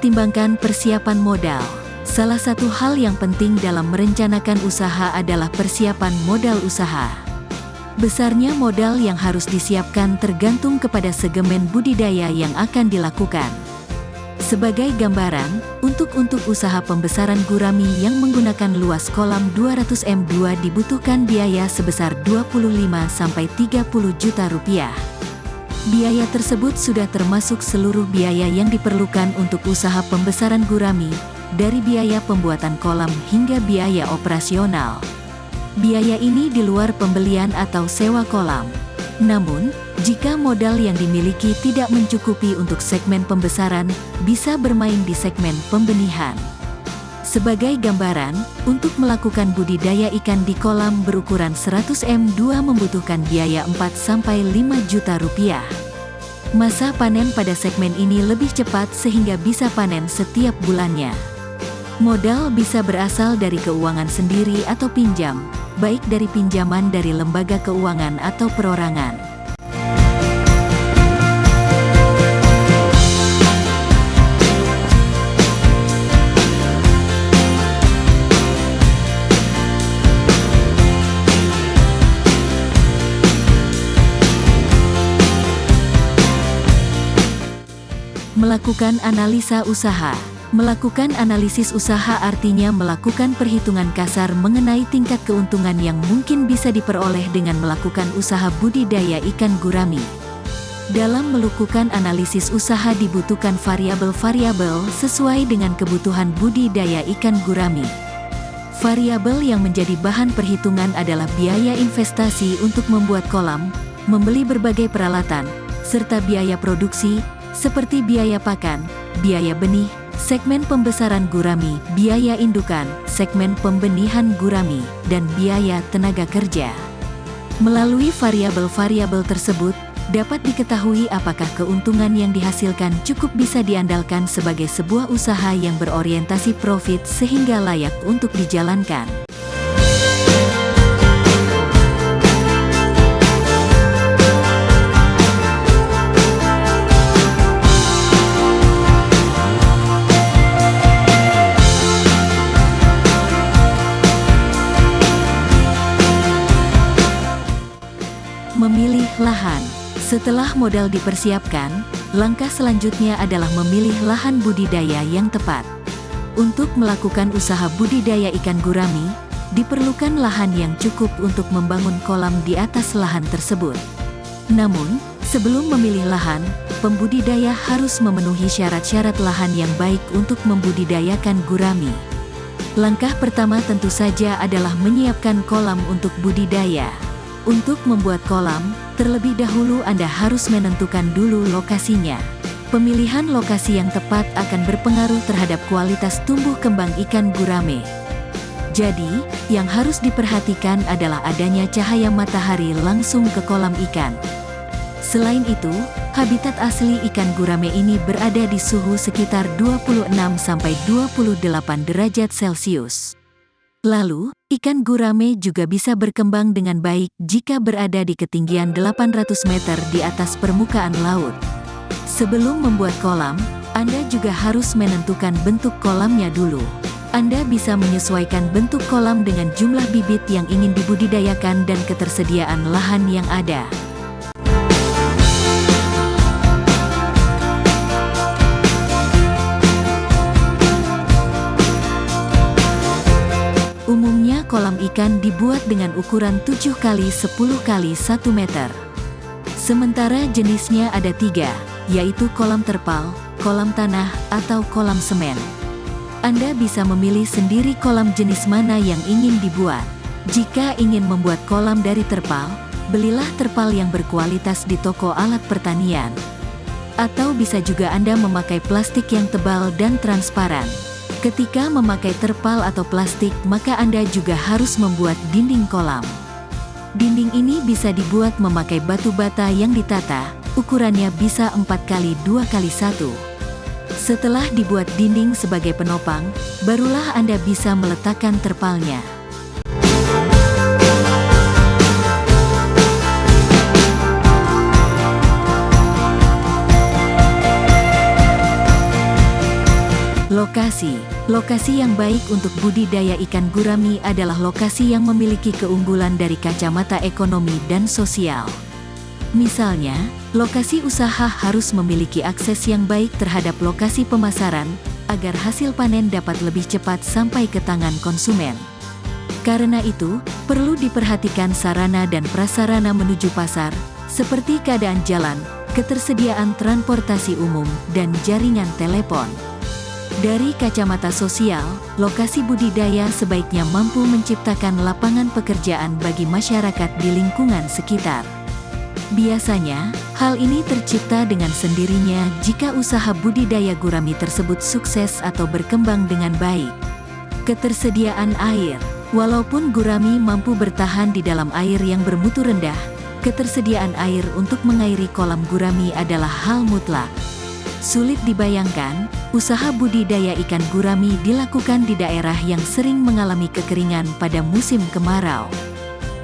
mempertimbangkan persiapan modal. Salah satu hal yang penting dalam merencanakan usaha adalah persiapan modal usaha. Besarnya modal yang harus disiapkan tergantung kepada segmen budidaya yang akan dilakukan. Sebagai gambaran, untuk usaha pembesaran gurami yang menggunakan luas kolam 200 m2 dibutuhkan biaya sebesar 25–30 juta rupiah. Biaya tersebut sudah termasuk seluruh biaya yang diperlukan untuk usaha pembesaran gurami, dari biaya pembuatan kolam hingga biaya operasional. Biaya ini di luar pembelian atau sewa kolam. Namun, jika modal yang dimiliki tidak mencukupi untuk segmen pembesaran, bisa bermain di segmen pembenihan. Sebagai gambaran, untuk melakukan budidaya ikan di kolam berukuran 100 m2 membutuhkan biaya 4–5 juta rupiah. Masa panen pada segmen ini lebih cepat sehingga bisa panen setiap bulannya. Modal bisa berasal dari keuangan sendiri atau pinjam, baik dari pinjaman dari lembaga keuangan atau perorangan. Melakukan analisa usaha. Melakukan analisis usaha artinya melakukan perhitungan kasar mengenai tingkat keuntungan yang mungkin bisa diperoleh dengan melakukan usaha budidaya ikan gurami. Dalam melakukan analisis usaha dibutuhkan variabel-variabel sesuai dengan kebutuhan budidaya ikan gurami. Variabel yang menjadi bahan perhitungan adalah biaya investasi untuk membuat kolam, membeli berbagai peralatan, serta biaya produksi, seperti biaya pakan, biaya benih, segmen pembesaran gurami, biaya indukan, segmen pembenihan gurami, dan biaya tenaga kerja. Melalui variabel-variabel tersebut, dapat diketahui apakah keuntungan yang dihasilkan cukup bisa diandalkan sebagai sebuah usaha yang berorientasi profit sehingga layak untuk dijalankan. Memilih lahan. Setelah modal dipersiapkan, langkah selanjutnya adalah memilih lahan budidaya yang tepat. Untuk melakukan usaha budidaya ikan gurami, diperlukan lahan yang cukup untuk membangun kolam di atas lahan tersebut. Namun, sebelum memilih lahan, pembudidaya harus memenuhi syarat-syarat lahan yang baik untuk membudidayakan gurami. Langkah pertama tentu saja adalah menyiapkan kolam untuk budidaya. Untuk membuat kolam, terlebih dahulu Anda harus menentukan dulu lokasinya. Pemilihan lokasi yang tepat akan berpengaruh terhadap kualitas tumbuh kembang ikan gurame. Jadi, yang harus diperhatikan adalah adanya cahaya matahari langsung ke kolam ikan. Selain itu, habitat asli ikan gurame ini berada di suhu sekitar 26–28 derajat Celcius. Lalu, ikan gurame juga bisa berkembang dengan baik jika berada di ketinggian 800 meter di atas permukaan laut. Sebelum membuat kolam, Anda juga harus menentukan bentuk kolamnya dulu. Anda bisa menyesuaikan bentuk kolam dengan jumlah bibit yang ingin dibudidayakan dan ketersediaan lahan yang ada. Umumnya kolam ikan dibuat dengan ukuran 7 x 10 x 1 meter. Sementara jenisnya ada 3, yaitu kolam terpal, kolam tanah, atau kolam semen. Anda bisa memilih sendiri kolam jenis mana yang ingin dibuat. Jika ingin membuat kolam dari terpal, belilah terpal yang berkualitas di toko alat pertanian. Atau bisa juga Anda memakai plastik yang tebal dan transparan. Ketika memakai terpal atau plastik, maka Anda juga harus membuat dinding kolam. Dinding ini bisa dibuat memakai batu bata yang ditata, ukurannya bisa 4 x 2 x 1. Setelah dibuat dinding sebagai penopang, barulah Anda bisa meletakkan terpalnya. Lokasi. Lokasi yang baik untuk budidaya ikan gurami adalah lokasi yang memiliki keunggulan dari kacamata ekonomi dan sosial. Misalnya, lokasi usaha harus memiliki akses yang baik terhadap lokasi pemasaran, agar hasil panen dapat lebih cepat sampai ke tangan konsumen. Karena itu, perlu diperhatikan sarana dan prasarana menuju pasar, seperti keadaan jalan, ketersediaan transportasi umum, dan jaringan telepon. Dari kacamata sosial, lokasi budidaya sebaiknya mampu menciptakan lapangan pekerjaan bagi masyarakat di lingkungan sekitar. Biasanya, hal ini tercipta dengan sendirinya jika usaha budidaya gurami tersebut sukses atau berkembang dengan baik. Ketersediaan air. Walaupun gurami mampu bertahan di dalam air yang bermutu rendah, ketersediaan air untuk mengairi kolam gurami adalah hal mutlak. Sulit dibayangkan, usaha budidaya ikan gurami dilakukan di daerah yang sering mengalami kekeringan pada musim kemarau.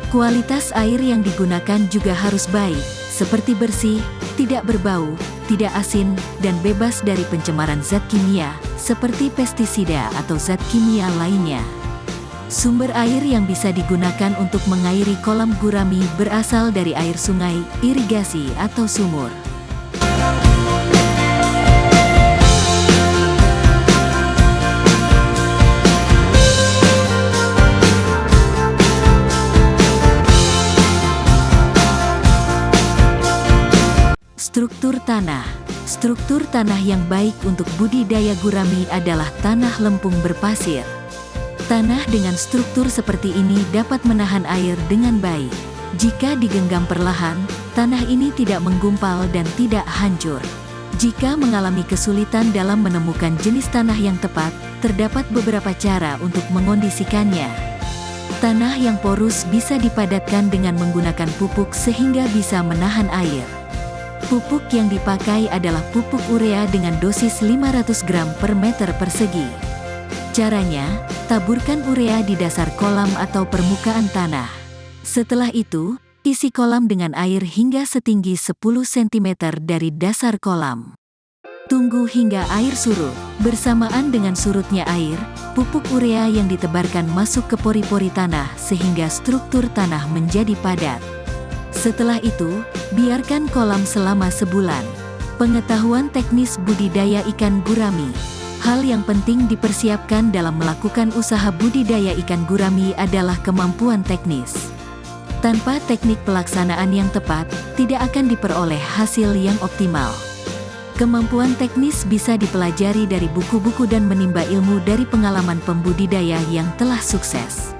Kualitas air yang digunakan juga harus baik, seperti bersih, tidak berbau, tidak asin, dan bebas dari pencemaran zat kimia, seperti pestisida atau zat kimia lainnya. Sumber air yang bisa digunakan untuk mengairi kolam gurami berasal dari air sungai, irigasi, atau sumur. Struktur tanah. Struktur tanah yang baik untuk budidaya gurami adalah tanah lempung berpasir. Tanah dengan struktur seperti ini dapat menahan air dengan baik. Jika digenggam perlahan, tanah ini tidak menggumpal dan tidak hancur. Jika mengalami kesulitan dalam menemukan jenis tanah yang tepat, terdapat beberapa cara untuk mengondisikannya. Tanah yang porus bisa dipadatkan dengan menggunakan pupuk sehingga bisa menahan air. Pupuk yang dipakai adalah pupuk urea dengan dosis 500 gram per meter persegi. Caranya, taburkan urea di dasar kolam atau permukaan tanah. Setelah itu, isi kolam dengan air hingga setinggi 10 cm dari dasar kolam. Tunggu hingga air surut. Bersamaan dengan surutnya air, pupuk urea yang ditebarkan masuk ke pori-pori tanah sehingga struktur tanah menjadi padat. Setelah itu, biarkan kolam selama sebulan. Pengetahuan teknis budidaya ikan gurami. Hal yang penting dipersiapkan dalam melakukan usaha budidaya ikan gurami adalah kemampuan teknis. Tanpa teknik pelaksanaan yang tepat, tidak akan diperoleh hasil yang optimal. Kemampuan teknis bisa dipelajari dari buku-buku dan menimba ilmu dari pengalaman pembudidaya yang telah sukses.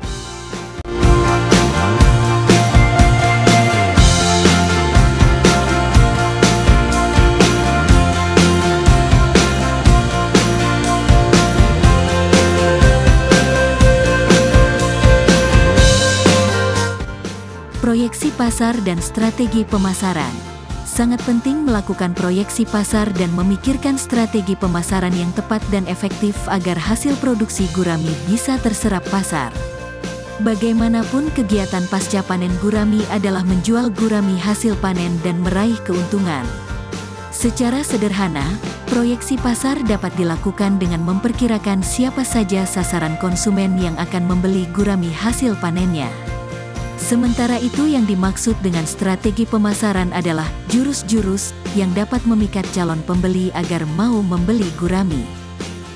Proyeksi pasar dan strategi pemasaran. Sangat penting melakukan proyeksi pasar dan memikirkan strategi pemasaran yang tepat dan efektif agar hasil produksi gurami bisa terserap pasar. Bagaimanapun kegiatan pasca panen gurami adalah menjual gurami hasil panen dan meraih keuntungan. Secara sederhana, proyeksi pasar dapat dilakukan dengan memperkirakan siapa saja sasaran konsumen yang akan membeli gurami hasil panennya. Sementara itu yang dimaksud dengan strategi pemasaran adalah jurus-jurus yang dapat memikat calon pembeli agar mau membeli gurami.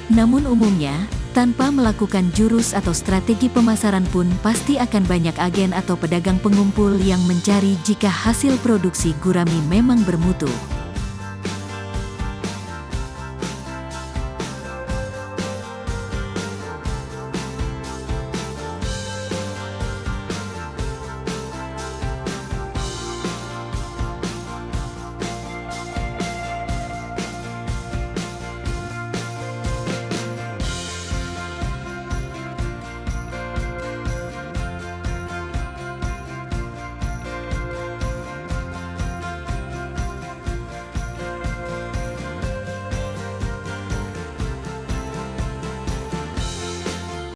Namun umumnya, tanpa melakukan jurus atau strategi pemasaran pun pasti akan banyak agen atau pedagang pengumpul yang mencari jika hasil produksi gurami memang bermutu.